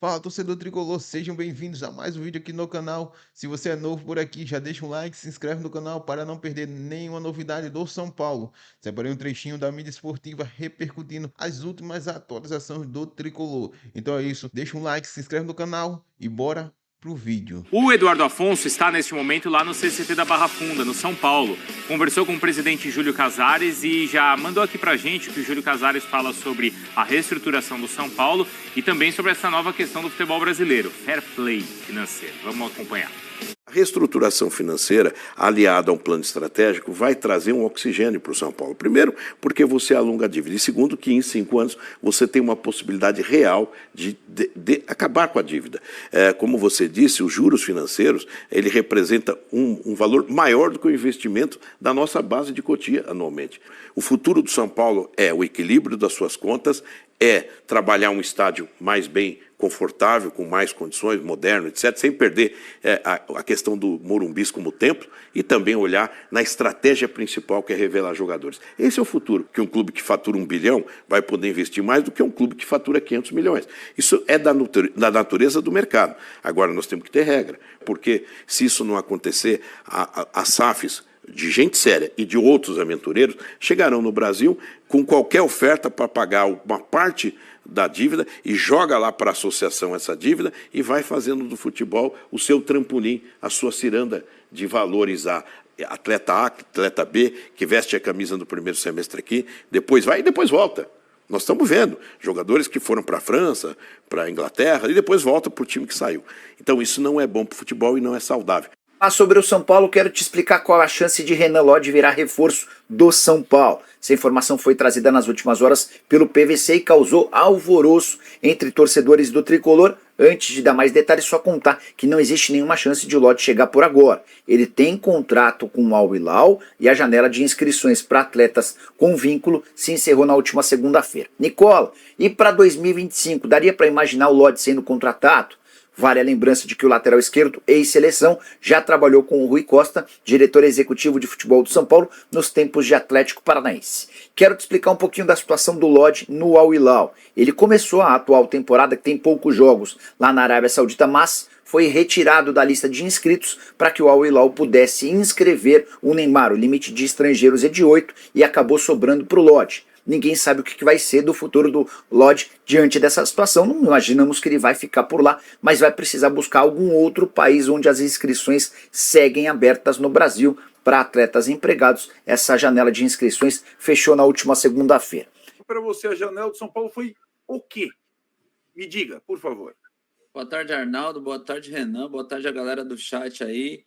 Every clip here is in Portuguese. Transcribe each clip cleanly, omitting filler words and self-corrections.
Fala, torcedor tricolor, sejam bem-vindos a mais um vídeo aqui no canal. Se você é novo por aqui, já deixa um like, se inscreve no canal para não perder nenhuma novidade do São Paulo. Separei um trechinho da mídia esportiva repercutindo as últimas atualizações do tricolor. Então é isso, deixa um like, se inscreve no canal e bora pro vídeo. O Eduardo Afonso está neste momento lá no CCT da Barra Funda, no São Paulo. Conversou com o presidente Júlio Casares e já mandou aqui pra gente que o Júlio Casares fala sobre a reestruturação do São Paulo e também sobre essa nova questão do futebol brasileiro, fair play financeiro. Vamos acompanhar. A reestruturação financeira, aliada a um plano estratégico, vai trazer um oxigênio para o São Paulo. Primeiro, porque você alonga a dívida. E segundo, que em 5 anos você tem uma possibilidade real de acabar com a dívida. Como você disse, os juros financeiros, ele representa um valor maior do que o investimento da nossa base de Cotia anualmente. O futuro do São Paulo é o equilíbrio das suas contas, é trabalhar um estádio mais bem confortável, com mais condições, moderno, etc., sem perder a questão do Morumbis como templo e também olhar na estratégia principal, que é revelar jogadores. Esse é o futuro, que um clube que fatura 1 bilhão vai poder investir mais do que um clube que fatura 500 milhões. Isso é da natureza do mercado. Agora, nós temos que ter regra, porque se isso não acontecer, as SAFs de gente séria e de outros aventureiros chegarão no Brasil com qualquer oferta para pagar uma parte da dívida e joga lá para a associação essa dívida e vai fazendo do futebol o seu trampolim, a sua ciranda de valorizar atleta A, atleta B, que veste a camisa no primeiro semestre aqui, depois vai e depois volta. Nós estamos vendo jogadores que foram para a França, para a Inglaterra e depois voltam para o time que saiu. Então isso não é bom para o futebol e não é saudável. Mas sobre o São Paulo, quero te explicar qual a chance de Renan Lodge virar reforço do São Paulo. Essa informação foi trazida nas últimas horas pelo PVC e causou alvoroço entre torcedores do Tricolor. Antes de dar mais detalhes, só contar que não existe nenhuma chance de o Lodge chegar por agora. Ele tem contrato com o Al Hilal e a janela de inscrições para atletas com vínculo se encerrou na última segunda-feira. Nicola, e para 2025, daria para imaginar o Lodge sendo contratado? Vale a lembrança de que o lateral esquerdo, ex-seleção, já trabalhou com o Rui Costa, diretor executivo de futebol do São Paulo, nos tempos de Atlético Paranaense. Quero te explicar um pouquinho da situação do Lodge no Al Hilal. Ele começou a atual temporada, que tem poucos jogos, lá na Arábia Saudita, mas foi retirado da lista de inscritos para que o Al Hilal pudesse inscrever o Neymar. O limite de estrangeiros é de 8 e acabou sobrando para o Lodge. Ninguém sabe o que vai ser do futuro do Lodge diante dessa situação. Não imaginamos que ele vai ficar por lá, mas vai precisar buscar algum outro país onde as inscrições seguem abertas no Brasil para atletas empregados. Essa janela de inscrições fechou na última segunda-feira. Para você, a janela do São Paulo foi o quê? Me diga, por favor. Boa tarde, Arnaldo. Boa tarde, Renan. Boa tarde a galera do chat aí.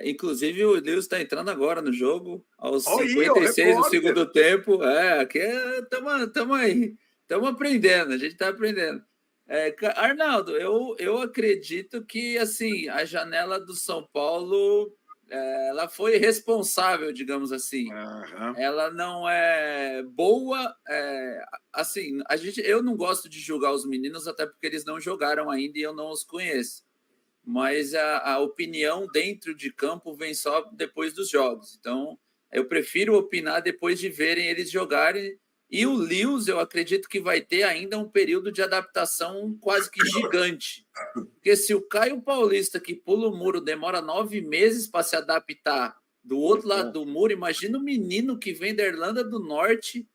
Inclusive o Lewis está entrando agora no jogo, aos 56 do segundo tempo. Aqui estamos aí, estamos aprendendo, a gente está aprendendo. Arnaldo, eu acredito que assim, a janela do São Paulo ela foi responsável, digamos assim. Uhum. Ela não é boa. Assim, eu não gosto de julgar os meninos, até porque eles não jogaram ainda e eu não os conheço. Mas a opinião dentro de campo vem só depois dos jogos. Então, eu prefiro opinar depois de verem eles jogarem. E o Lewis, eu acredito que vai ter ainda um período de adaptação quase que gigante. Porque se o Caio Paulista, que pula o muro, demora 9 meses para se adaptar do outro lado do muro, imagina o menino que vem da Irlanda do Norte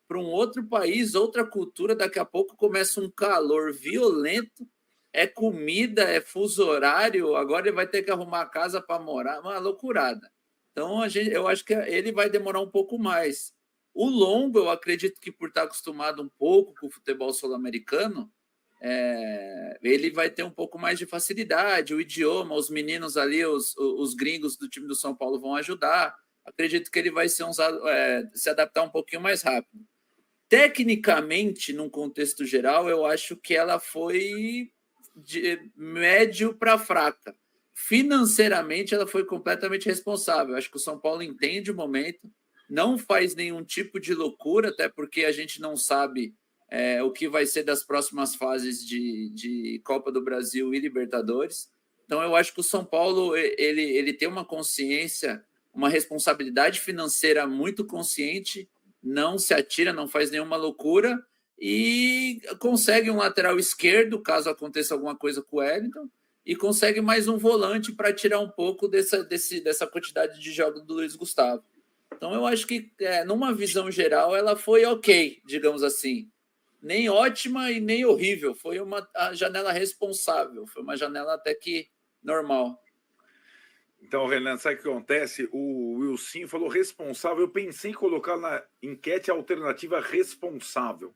para um outro país, outra cultura, daqui a pouco começa um calor violento, é comida, é fuso horário, agora ele vai ter que arrumar casa para morar, uma loucurada. Então, eu acho que ele vai demorar um pouco mais. O Longo, eu acredito que por estar acostumado um pouco com o futebol sul-americano, ele vai ter um pouco mais de facilidade, o idioma, os meninos ali, os gringos do time do São Paulo vão ajudar. Acredito que ele vai se adaptar um pouquinho mais rápido. Tecnicamente, num contexto geral, eu acho que ela foi de médio para fraca. Financeiramente, ela foi completamente responsável. Acho que o São Paulo entende o momento, não faz nenhum tipo de loucura, até porque a gente não sabe o que vai ser das próximas fases de Copa do Brasil e Libertadores. Então, eu acho que o São Paulo ele tem uma consciência, uma responsabilidade financeira muito consciente, não se atira, não faz nenhuma loucura, e consegue um lateral esquerdo, caso aconteça alguma coisa com o Wellington, e consegue mais um volante para tirar um pouco dessa quantidade de jogos do Luiz Gustavo. Então eu acho que, numa visão geral, ela foi ok, digamos assim. Nem ótima e nem horrível. Foi a janela responsável. Foi uma janela até que normal. Então, Renan, sabe o que acontece? O Wilson falou responsável. Eu pensei em colocar na enquete a alternativa responsável.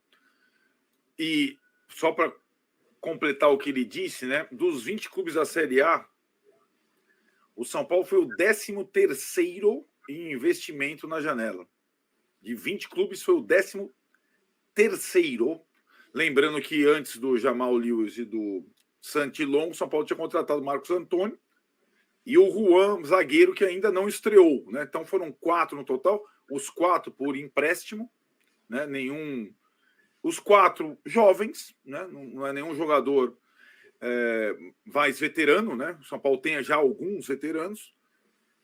E só para completar o que ele disse, né? Dos 20 clubes da Série A, o São Paulo foi o 13º em investimento na janela. De 20 clubes, foi o 13º. Lembrando que antes do Jamal Lewis e do Santilon, o São Paulo tinha contratado o Marcos Antônio e o Juan, zagueiro, que ainda não estreou, né? Então foram 4 no total, os 4 por empréstimo, né? Os 4 jovens, né? Não é nenhum jogador mais veterano, né? O São Paulo tem já alguns veteranos.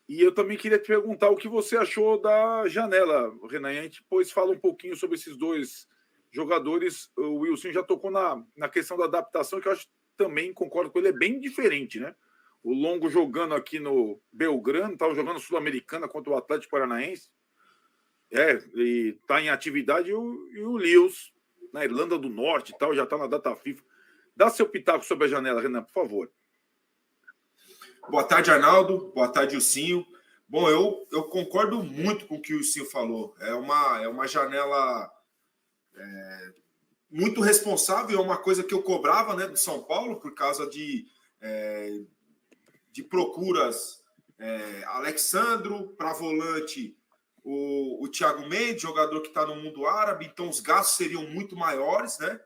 E eu também queria te perguntar o que você achou da janela, Renan. A gente depois fala um pouquinho sobre esses dois jogadores. O Wilson já tocou na questão da adaptação, que eu acho também, concordo com ele, é bem diferente, né? O Longo jogando aqui no Belgrano, estava jogando Sul-Americana contra o Atlético Paranaense. E está em atividade. E o Lewis, na Irlanda do Norte e tal, já está na data FIFA. Dá seu pitaco sobre a janela, Renan, por favor. Boa tarde, Arnaldo. Boa tarde, Ilcinho. Bom, eu concordo muito com o que o Ilcinho falou. É uma janela muito responsável, é uma coisa que eu cobrava, né, do São Paulo, por causa de procuras. Alexandro, para volante, o Thiago Mendes, jogador que está no mundo árabe, então os gastos seriam muito maiores, né?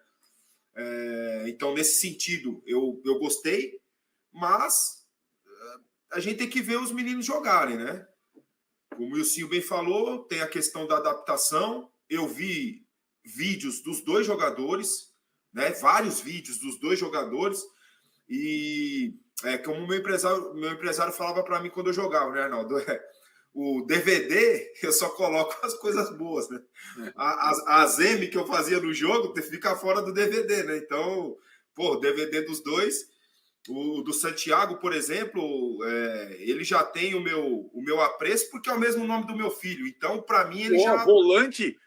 Então, nesse sentido, eu gostei, mas a gente tem que ver os meninos jogarem, né? Como o Wilson bem falou, tem a questão da adaptação. Eu vi vídeos dos dois jogadores, né? Vários vídeos dos dois jogadores. E como meu empresário falava para mim quando eu jogava, né, Arnaldo? O DVD, eu só coloco as coisas boas, né? As M que eu fazia no jogo fica fora do DVD, né? Então, o DVD dos dois. O do Santiago, por exemplo, ele já tem o meu apreço, porque é o mesmo nome do meu filho. Então, para mim, ele já... Volante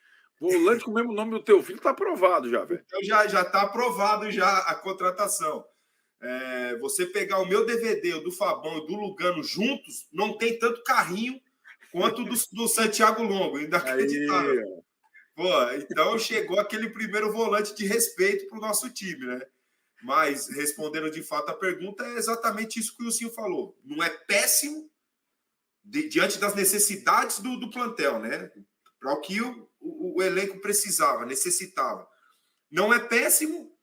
com o mesmo nome do teu filho está aprovado já, velho. Então, já está aprovado já a contratação. Você pegar o meu DVD, o do Fabão e do Lugano juntos, não tem tanto carrinho quanto do Santiago Longo. Inacreditável. Então, chegou aquele primeiro volante de respeito para o nosso time, né? Mas, respondendo de fato a pergunta, é exatamente isso que o Wilson falou. Não é péssimo diante das necessidades do plantel, né? Para o que o elenco precisava, necessitava. Não é péssimo,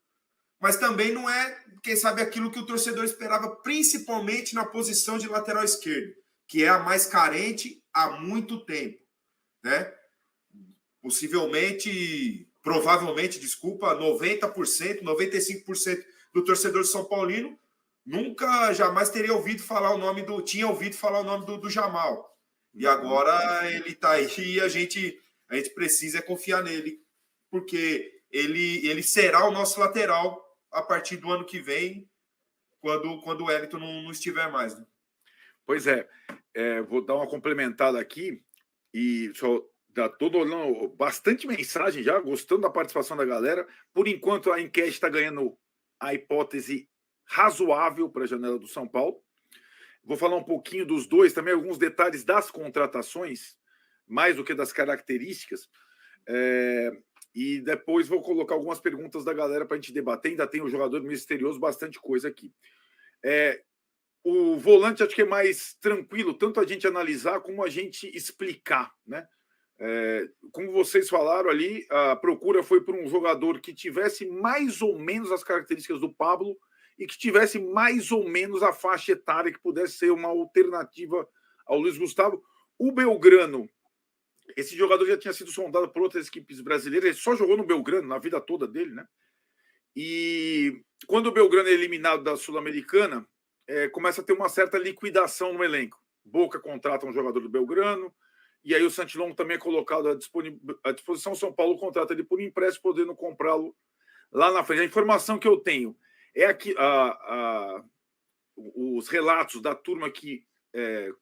mas também não é, quem sabe, aquilo que o torcedor esperava, principalmente na posição de lateral esquerdo, que é a mais carente há muito tempo, né? Provavelmente, 90%, 95% do torcedor de São Paulino jamais teria ouvido falar o nome do Jamal. E agora ele está aí e a gente precisa confiar nele, porque ele será o nosso lateral a partir do ano que vem, quando o Wellington não estiver mais. Né? Pois vou dar uma complementada aqui e só... Estou olhando bastante mensagem já, gostando da participação da galera. Por enquanto, a enquete está ganhando a hipótese razoável para a janela do São Paulo. Vou falar um pouquinho dos dois, também alguns detalhes das contratações, mais do que das características. E depois vou colocar algumas perguntas da galera para a gente debater. Ainda tem o jogador misterioso, bastante coisa aqui. O volante acho que é mais tranquilo, tanto a gente analisar como a gente explicar, né? Como vocês falaram ali, a procura foi por um jogador que tivesse mais ou menos as características do Pablo e que tivesse mais ou menos a faixa etária que pudesse ser uma alternativa ao Luiz Gustavo. O Belgrano, esse jogador já tinha sido sondado por outras equipes brasileiras, ele só jogou no Belgrano na vida toda dele, né? E quando o Belgrano é eliminado da Sul-Americana, começa a ter uma certa liquidação no elenco. Boca contrata um jogador do Belgrano, E aí o Santilon também é colocado à disposição. São Paulo contrata ele por empréstimo, podendo comprá-lo lá na frente. A informação que eu tenho é que os relatos da turma que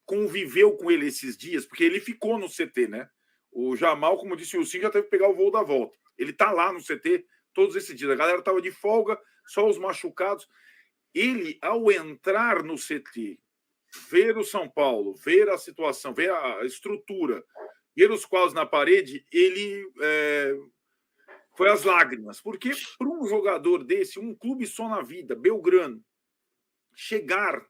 conviveu com ele esses dias, porque ele ficou no CT, né? O Jamal, como disse o Sim, já teve que pegar o voo da volta. Ele está lá no CT todos esses dias. A galera estava de folga, só os machucados. Ele, ao entrar no CT, ver o São Paulo, ver a situação, ver a estrutura, ver os quadros na parede, ele foi às lágrimas. Porque para um jogador desse, um clube só na vida, Belgrano, chegar,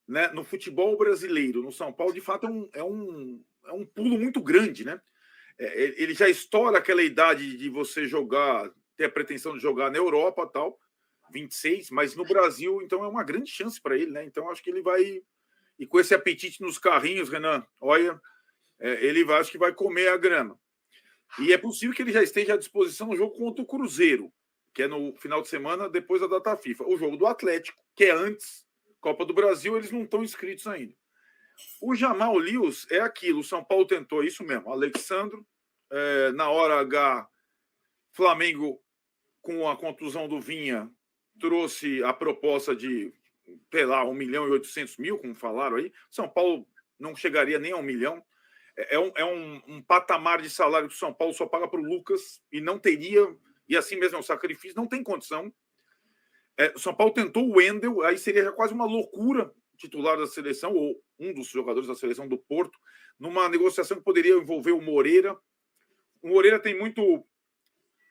né, no futebol brasileiro, no São Paulo, de fato é um pulo muito grande, né? Ele já estoura aquela idade de você jogar, ter a pretensão de jogar na Europa, tal, 26, mas no Brasil, então é uma grande chance para ele, né? Então acho que ele vai, e com esse apetite nos carrinhos, Renan, olha, ele vai, acho que vai comer a grama. E é possível que ele já esteja à disposição no jogo contra o Cruzeiro, que é no final de semana depois da data FIFA. O jogo do Atlético, que é antes, Copa do Brasil, eles não estão inscritos ainda. O Jamal Lewis é aquilo, o São Paulo tentou isso mesmo. Alexandro, na hora H, Flamengo, com a contusão do Vinha, trouxe a proposta de, sei lá, 1.800.000, como falaram aí. São Paulo não chegaria nem a 1 milhão. É um patamar de salário que o São Paulo só paga para o Lucas e não teria, e assim mesmo é um sacrifício, não tem condição. O São Paulo tentou o Wendel, aí seria quase uma loucura titular da seleção, ou um dos jogadores da seleção do Porto, numa negociação que poderia envolver o Moreira. O Moreira tem muito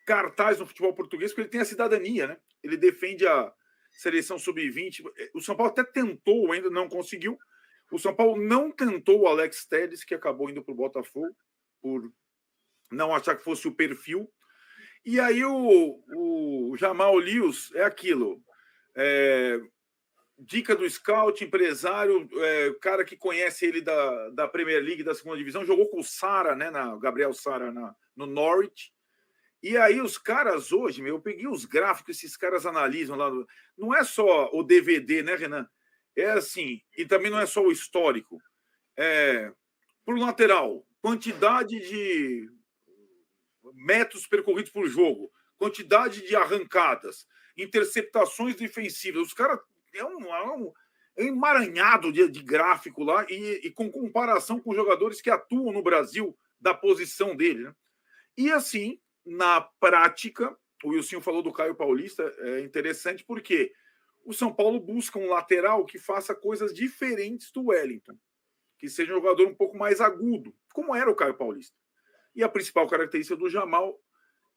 cartaz no futebol português, porque ele tem a cidadania, né? Ele defende a seleção sub-20. O São Paulo até tentou, ainda não conseguiu. O São Paulo não tentou o Alex Telles, que acabou indo para o Botafogo, por não achar que fosse o perfil. E aí o Jamal Lewis é aquilo. Dica do scout, empresário, cara que conhece ele da Premier League, da segunda divisão, jogou com o Sara, né, Gabriel Sara no Norwich. E aí os caras hoje, eu peguei os gráficos, esses caras analisam lá. Não é só o DVD, né, Renan? É assim, e também não é só o histórico. Por lateral, quantidade de metros percorridos por jogo, quantidade de arrancadas, interceptações defensivas. Os caras é um emaranhado de gráfico lá e com comparação com jogadores que atuam no Brasil da posição dele, né? E assim, na prática, o Wilson falou do Caio Paulista, é interessante porque o São Paulo busca um lateral que faça coisas diferentes do Wellington, que seja um jogador um pouco mais agudo, como era o Caio Paulista. E a principal característica do Jamal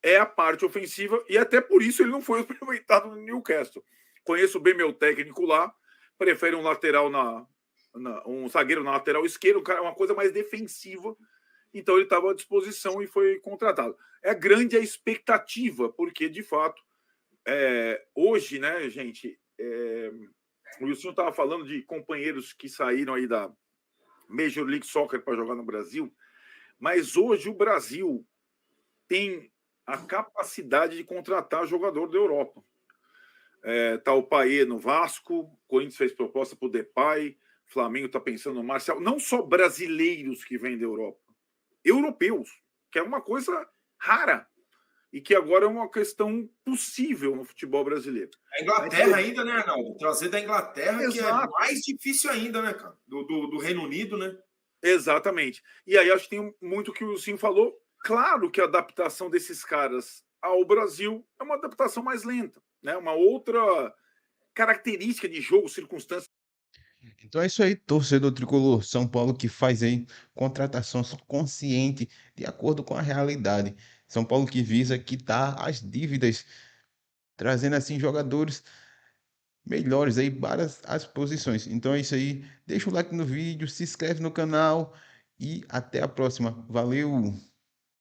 é a parte ofensiva, e até por isso ele não foi aproveitado no Newcastle. Conheço bem meu técnico lá, prefere um lateral um zagueiro na lateral esquerda, uma coisa mais defensiva. Então ele estava à disposição e foi contratado. É grande a expectativa, porque de fato, hoje, né, gente, o Wilson estava falando de companheiros que saíram aí da Major League Soccer para jogar no Brasil, mas hoje o Brasil tem a capacidade de contratar jogador da Europa. Tá o Payet no Vasco, o Corinthians fez proposta para o Depay, o Flamengo está pensando no Marcial. Não só brasileiros que vêm da Europa, europeus, que é uma coisa rara e que agora é uma questão possível no futebol brasileiro. A Inglaterra ainda, né, Arnaldo? Trazer da Inglaterra, Exato. Que é mais difícil ainda, né, cara? Do Reino Unido, né? Exatamente. E aí acho que tem muito que o Sim falou. Claro que a adaptação desses caras ao Brasil é uma adaptação mais lenta, né? Uma outra característica de jogo, circunstância. Então é isso aí, torcedor tricolor. São Paulo que faz aí contratação consciente de acordo com a realidade. São Paulo que visa quitar as dívidas, trazendo assim jogadores melhores aí para as posições. Então é isso aí. Deixa o like no vídeo, se inscreve no canal e até a próxima. Valeu!